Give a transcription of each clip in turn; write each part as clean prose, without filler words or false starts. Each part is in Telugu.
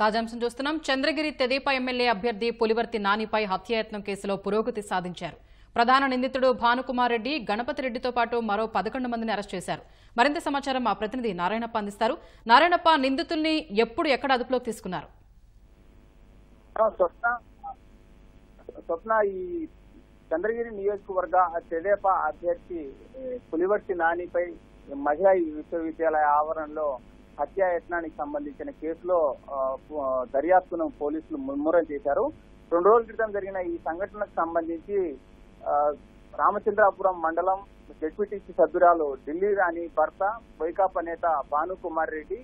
తాజాంశం చూస్తున్నాం. చంద్రగిరి తెదేపా ఎమ్మెల్యే అభ్యర్థి పులివర్తి నానిపై హత్యాయత్నం కేసులో పురోగతి సాధించారు. ప్రధాన నిందితుడు భానుకుమార్ రెడ్డి, గణపతి రెడ్డితో పాటు మరో 11 మందిని అరెస్ట్ చేశారు. మరింత సమాచారం మా ప్రతినిధి నారాయణప్ప అందిస్తారు. నారాయణప్ప, నిందితుల్ని ఎప్పుడు ఎక్కడ అదుపులోకి తీసుకున్నారు? స్వప్న, ఈ చంద్రగిరి నియోజకవర్గ తెదేపా అభ్యర్థి పులివర్తి నానిపై మహిళా విశ్వవిద్యాలయ ఆవరణలో హత్యాయత్నానికి సంబంధించిన కేసులో దర్యాప్తును పోలీసులు ముమ్మరం చేశారు. 2 రోజుల క్రితం జరిగిన ఈ సంఘటనకు సంబంధించి రామచంద్రాపురం మండలం జెడ్పీటీసీ సభ్యురాలు ఢిల్లీ రాణి భర్త వైకాపా నేత భానుకుమార్ రెడ్డి,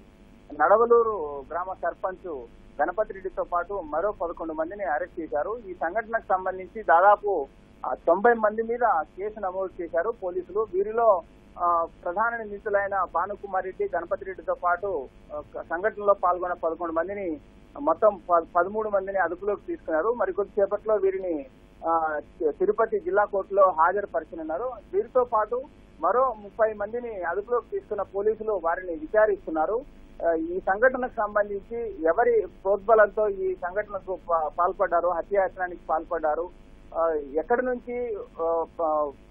నడవలూరు గ్రామ సర్పంచ్ గణపతి రెడ్డితో పాటు మరో 11 మందిని అరెస్ట్ చేశారు. ఈ సంఘటనకు సంబంధించి దాదాపు 90 మంది మీద కేసు నమోదు చేశారు పోలీసులు. వీరిలో ప్రధాన నిందితులైన భానుకుమార్ రెడ్డి, గణపతి రెడ్డితో పాటు సంఘటనలో పాల్గొన్న 11 మందిని, మొత్తం 13 మందిని అదుపులోకి తీసుకున్నారు. మరికొద్దిసేపట్లో వీరిని తిరుపతి జిల్లా కోర్టులో హాజరుపరచనున్నారు. వీరితో పాటు మరో 30 మందిని అదుపులోకి తీసుకున్న పోలీసులు వారిని విచారిస్తున్నారు. ఈ సంఘటనకు సంబంధించి ఎవరి ప్రోద్బలంతో ఈ సంఘటనకు పాల్పడ్డారు, హత్యాయత్నానికి పాల్పడ్డారు, ఎక్కడి నుంచి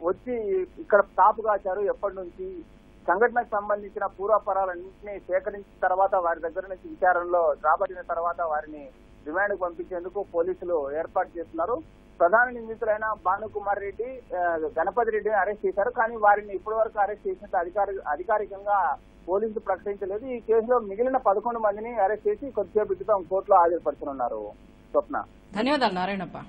వచ్చి ఇక్కడ కాపుగాచారు, ఎప్పటి నుంచి, సంఘటనకు సంబంధించిన పూర్వాపరాలన్నింటినీ సేకరించిన తర్వాత వారి దగ్గర నుంచి విచారణలో రాబట్టిన తర్వాత వారిని రిమాండ్ కు పంపించేందుకు పోలీసులు ఏర్పాటు చేస్తున్నారు. ప్రధాన నిందితులైన భానుకుమార్ రెడ్డి, గణపతి రెడ్డిని అరెస్ట్ చేశారు. కానీ వారిని ఇప్పటి వరకు అరెస్ట్ చేసినట్టు అధికారికంగా పోలీసులు ప్రకటించలేదు. ఈ కేసులో మిగిలిన 11 మందిని అరెస్ట్ చేసి కొద్దిసేపు క్రితం కోర్టులో హాజరుపరచనున్నారు. స్వప్న, ధన్యవాదాలు నారాయణప్ప.